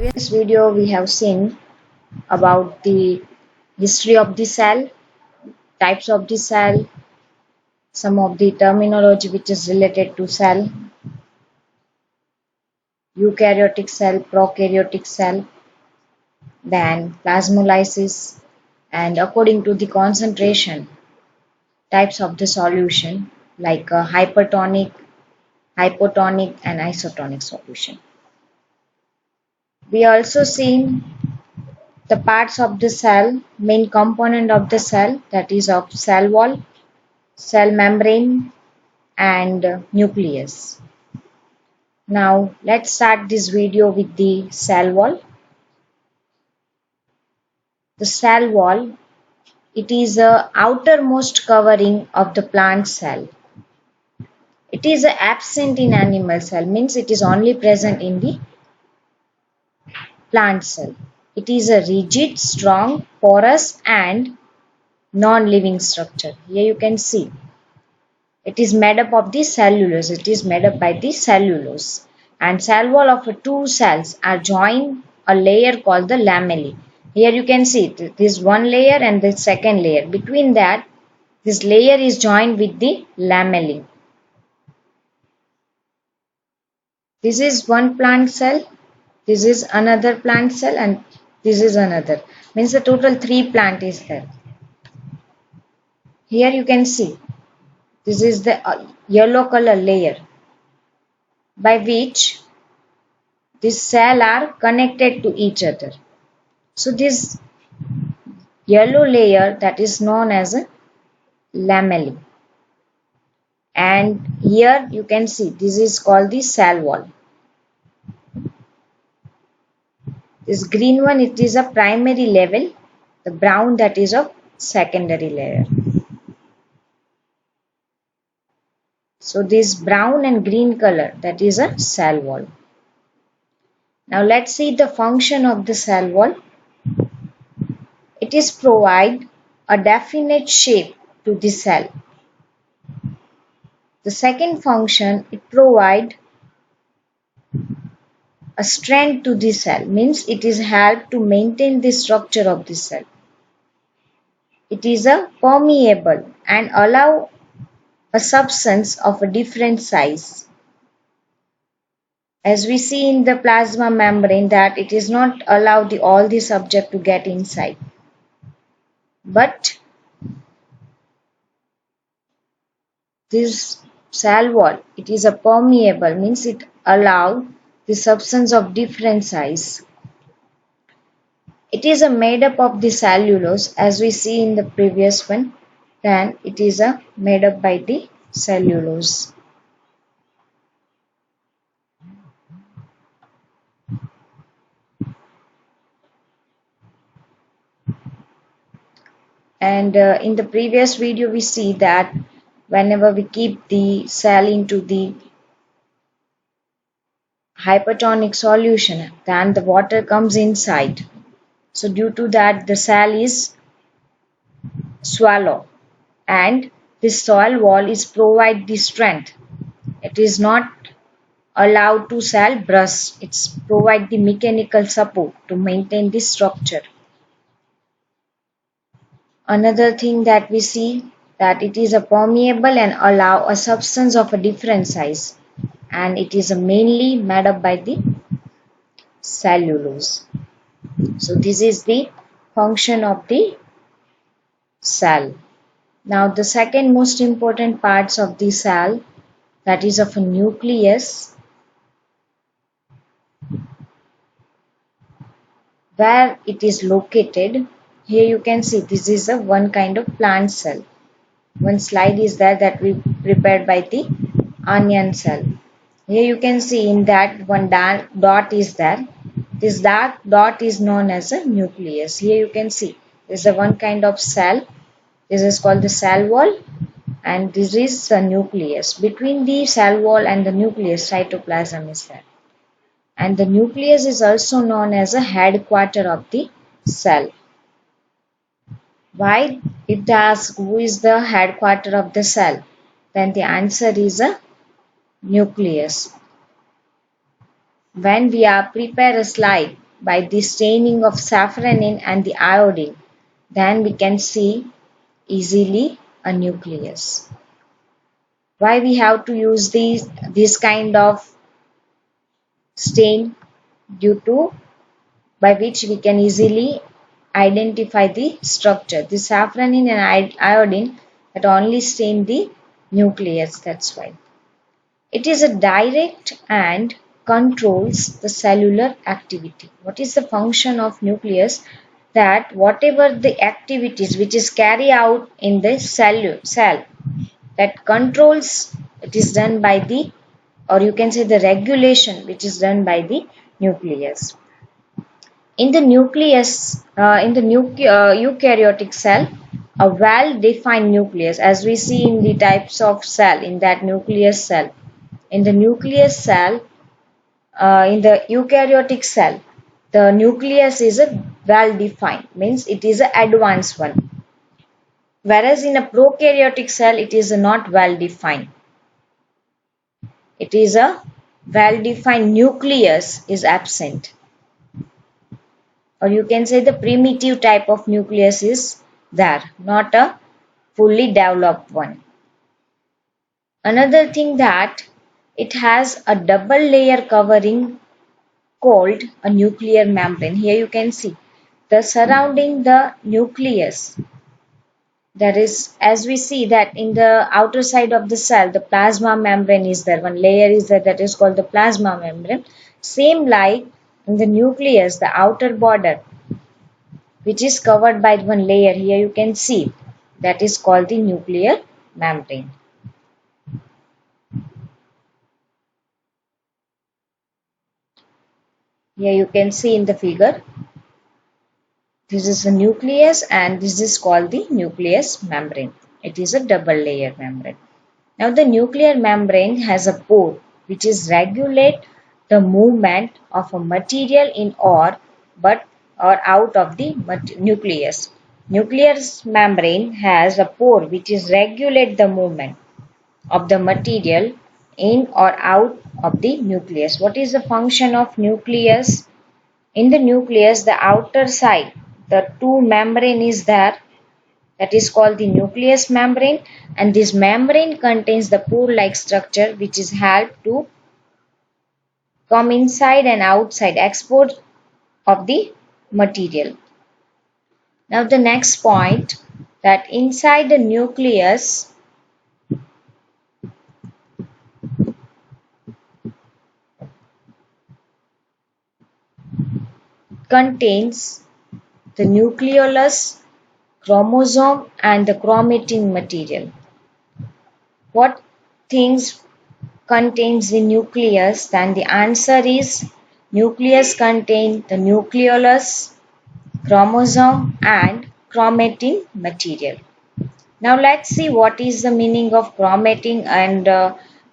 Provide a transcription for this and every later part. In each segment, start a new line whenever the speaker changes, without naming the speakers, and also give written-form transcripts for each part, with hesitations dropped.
previous video we have seen about the history of the cell, types of the cell, some of the terminology which is related to cell, eukaryotic cell, prokaryotic cell, then plasmolysis, and according to the concentration, types of the solution like hypertonic, hypotonic, and isotonic solution. We also seen the parts of the cell, main component of the cell, that is of cell wall, cell membrane, and nucleus. Now let's start this video with the cell wall. The cell wall, it is the outermost covering of the plant cell. It is absent in animal cell, means it is only present in the plant cell. It is a rigid, strong, porous and non-living structure. Here you can see it is made up of the cellulose. It is made up by the cellulose. And cell wall of two cells are joined a layer called the lamellae. Here you can see this one layer and the second layer. Between that, this layer is joined with the lamellae. This is one plant cell. This is another plant cell and this is another. Means the total 3 plant is there. Here you can see this is the yellow color layer by which these cells are connected to each other. So this yellow layer, that is known as a lamellae. And here you can see this is called the cell wall. This green one, it is a primary level. The brown, that is of secondary layer. So this brown and green color, that is a cell wall. Now let's see the function of the cell wall. It is provide a definite shape to the cell. The second function, it provide a strength to the cell, means it is help to maintain the structure of the cell. It is a permeable and allow a substance of a different size. As we see in the plasma membrane that it is not allowed all the subject to get inside. But this cell wall, it is a permeable, means it allow the substance of different size. It is made up of the cellulose as we see in the previous one. Then it is made up by the cellulose. And in the previous video we see that whenever we keep the cell into the hypertonic solution, then the water comes inside. So due to that the cell is swallow and this cell wall is provide the strength. It is not allowed to cell burst. It's provide the mechanical support to maintain the structure. Another thing that we see that it is a permeable and allow a substance of a different size, and it is mainly made up by the cellulose. So this is the function of the cell. Now the second most important parts of the cell, that is of a nucleus, where it is located. Here you can see this is a one kind of plant cell. One slide is there that we prepared by the onion cell. Here you can see in that one dot is there. This dark dot is known as a nucleus. Here you can see this is a one kind of cell. This is called the cell wall and this is a nucleus. Between the cell wall and the nucleus, cytoplasm is there. And the nucleus is also known as a headquarter of the cell. Why? If they ask who is the headquarter of the cell, then the answer is a nucleus. When we are prepare a slide by the staining of safranin and the iodine, then we can see easily a nucleus. Why we have to use this kind of stain? Due to by which we can easily identify the structure. The safranin and iodine that only stain the nucleus, that's why. It is a direct and controls the cellular activity. What is the function of nucleus? That whatever the activities which is carried out in the cell that controls, it is done by the, or you can say the regulation which is done by the nucleus. In the nucleus, in the eukaryotic cell, a well-defined nucleus, as we see in the types of cell in that nucleus cell. In the nucleus cell, in the eukaryotic cell, the nucleus is a well-defined, means it is an advanced one. Whereas in a prokaryotic cell, it is not well-defined. It is a well-defined nucleus is absent. Or you can say the primitive type of nucleus is there, not a fully developed one. Another thing that it has a double layer covering called a nuclear membrane. Here you can see the surrounding the nucleus. That is, as we see that in the outer side of the cell, the plasma membrane is there. One layer is there that is called the plasma membrane. Same like in the nucleus, the outer border, which is covered by one layer. Here you can see that is called the nuclear membrane. Here you can see in the figure, this is the nucleus and this is called the nucleus membrane. It is a double layer membrane. Now the nuclear membrane has a pore which is regulate the movement of a material in or out of the nucleus. Nuclear membrane has a pore which is regulate the movement of the material in or out of the nucleus. What is the function of nucleus? In the nucleus, the outer side, the two membrane is there, that is called the nucleus membrane, and this membrane contains the pore-like structure which is helped to come inside and outside export of the material. Now the next point, that inside the nucleus contains the nucleolus, chromosome and the chromatin material. What things contains the nucleus? Then the answer is nucleus contains the nucleolus, chromosome and chromatin material. Now let's see what is the meaning of chromatin, and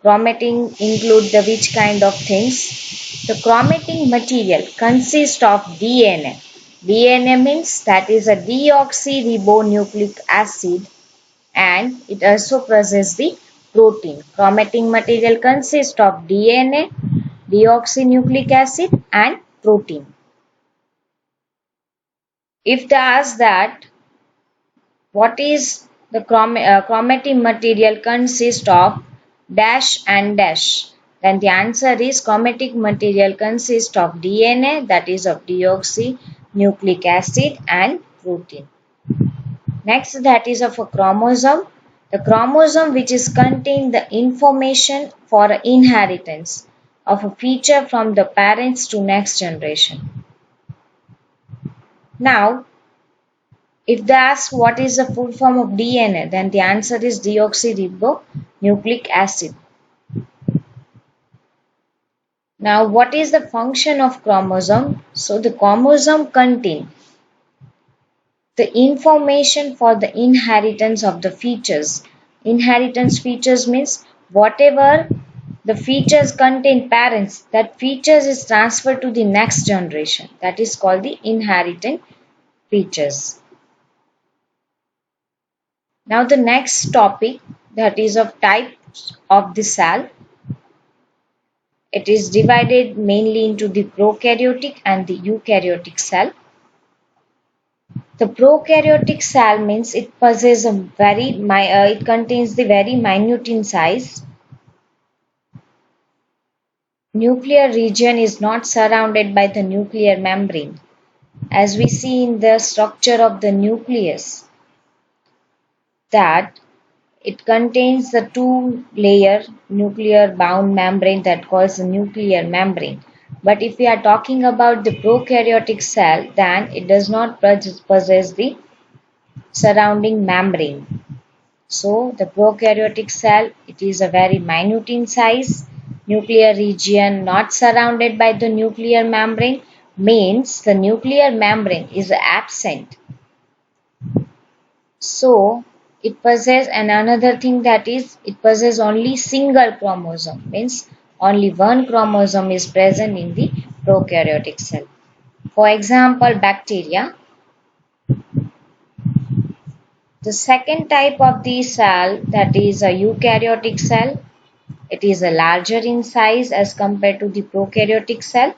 chromatin include the which kind of things. The chromatin material consists of DNA. DNA means that is a deoxyribonucleic acid, and it also possesses the protein. Chromatin material consists of DNA, deoxynucleic acid and protein. If they ask that what is the chromatin material consists of dash and dash, then the answer is chromatic material consists of DNA, that is of deoxynucleic acid and protein. Next, that is of a chromosome. The chromosome which is contain the information for inheritance of a feature from the parents to next generation. Now, if they ask what is the full form of DNA, then the answer is deoxyribonucleic acid. Now, what is the function of chromosome? So, the chromosome contain the information for the inheritance of the features. Inheritance features means whatever the features contain parents, that features is transferred to the next generation. That is called the inheritant features. Now the next topic, that is of types of the cell. It is divided mainly into the prokaryotic and the eukaryotic cell. The prokaryotic cell means it possesses a it contains the very minute in size. Nuclear region is not surrounded by the nuclear membrane. As we see in the structure of the nucleus, that it contains the two-layer nuclear bound membrane that calls the nuclear membrane. But if we are talking about the prokaryotic cell, then it does not possess the surrounding membrane. So the prokaryotic cell, it is a very minute in size. Nuclear region not surrounded by the nuclear membrane means the nuclear membrane is absent. So it possesses, and another thing that is it possesses only single chromosome, means only one chromosome is present in the prokaryotic cell. For example, bacteria. The second type of the cell, that is a eukaryotic cell. It is a larger in size as compared to the prokaryotic cell.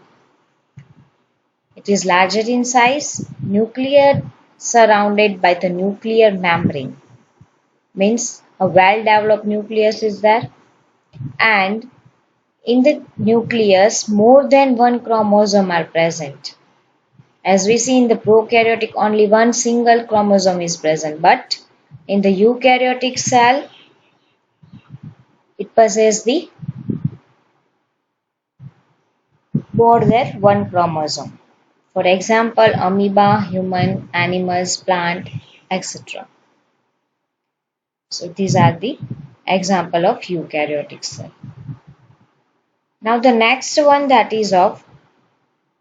It is larger in size, nuclear surrounded by the nuclear membrane, means a well-developed nucleus is there, and in the nucleus more than one chromosome are present. As we see in the prokaryotic, only one single chromosome is present, but in the eukaryotic cell it possesses the more than one chromosome. For example, amoeba, human, animals, plant, etc. So these are the example of eukaryotic cell. Now the next one, that is of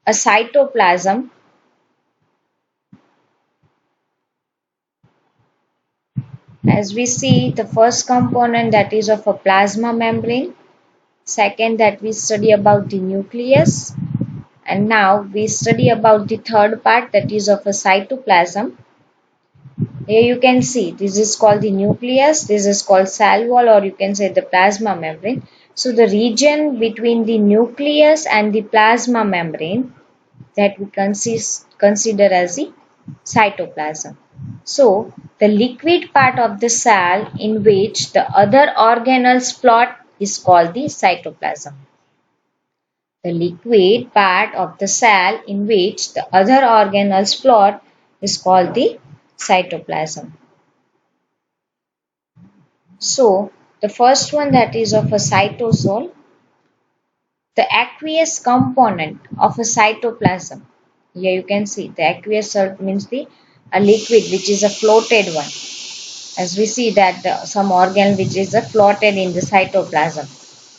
a cytoplasm. As we see, the first component, that is of a plasma membrane. Second, that we study about the nucleus. And now we study about the third part, that is of a cytoplasm. Here you can see this is called the nucleus, this is called cell wall, or you can say the plasma membrane. So the region between the nucleus and the plasma membrane, that we consider as the cytoplasm. So the liquid part of the cell in which the other organelles plot is called the cytoplasm. The liquid part of the cell in which the other organelles plot is called the cytoplasm. So the first one, that is of a cytosol, the aqueous component of a cytoplasm. Here you can see the aqueous means the a liquid which is a floated one. As we see that some organ which is a floated in the cytoplasm.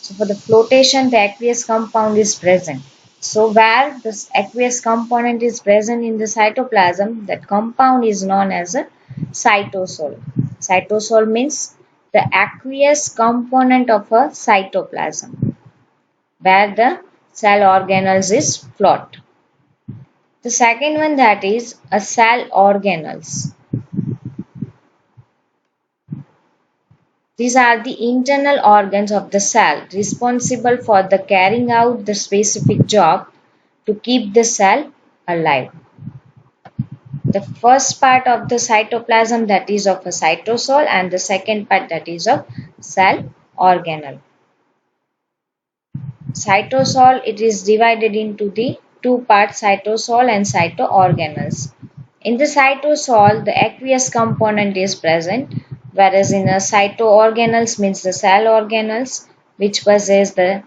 So for the flotation, the aqueous compound is present. So where this aqueous component is present in the cytoplasm, that compound is known as a cytosol. Cytosol means the aqueous component of a cytoplasm, where the cell organelles is float. The second one, that is a cell organelles. These are the internal organs of the cell responsible for the carrying out the specific job to keep the cell alive. The first part of the cytoplasm, that is of a cytosol, and the second part, that is of cell organelle. Cytosol, it is divided into the two parts, cytosol and cytoorganelles. In the cytosol, the aqueous component is present, whereas in a cytoorganelles means the cell organelles, which possess the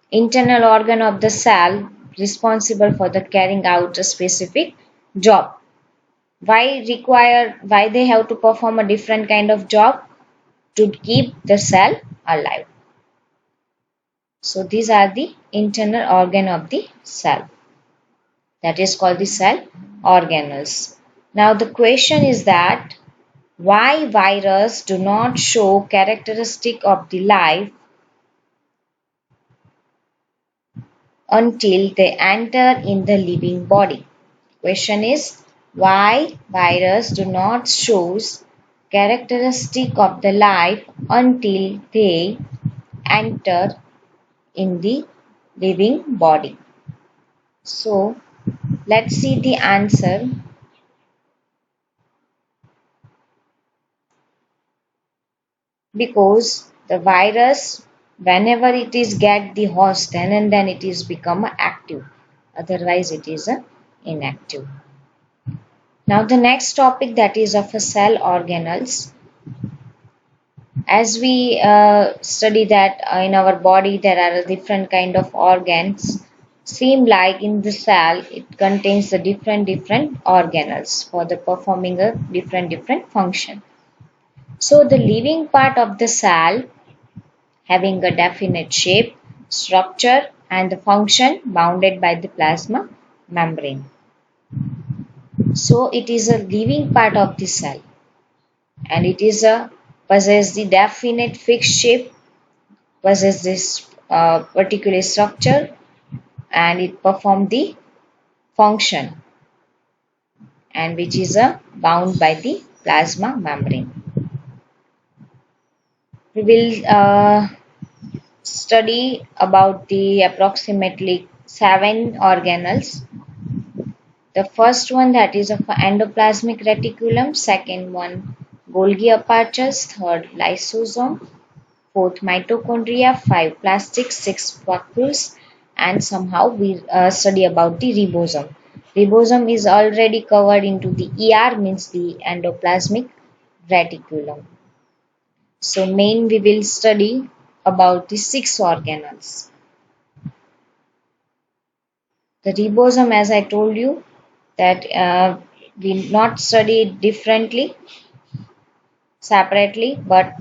internal organ of the cell responsible for the carrying out a specific job. Why they have to perform a different kind of job? To keep the cell alive. So these are the internal organ of the cell, that is called the cell organelles. Now the question is that why virus do not show characteristic of the life until they enter in the living body. Question is why virus do not shows characteristic of the life until they enter in the living body. So let's see the answer. Because the virus, whenever it is get the host, then and then it is become active, otherwise it is inactive. Now the next topic, that is of a cell organelles. As we study that in our body there are different kind of organs, seem like in the cell it contains the different organelles for the performing a different function. So the living part of the cell having a definite shape, structure and the function bounded by the plasma membrane. So it is a living part of the cell, and it is a possess the definite fixed shape, possess this particular structure, and it perform the function, and which is bound by the plasma membrane. We will study about the approximately 7 organelles. The first one, that is of endoplasmic reticulum, second one Golgi apertures, third lysosome, fourth mitochondria, five plastics, six vacuoles, and somehow we study about the ribosome. Ribosome is already covered into the ER, means the endoplasmic reticulum. So main we will study about the 6 organelles. The ribosome, as I told you, that we not study it differently, separately, but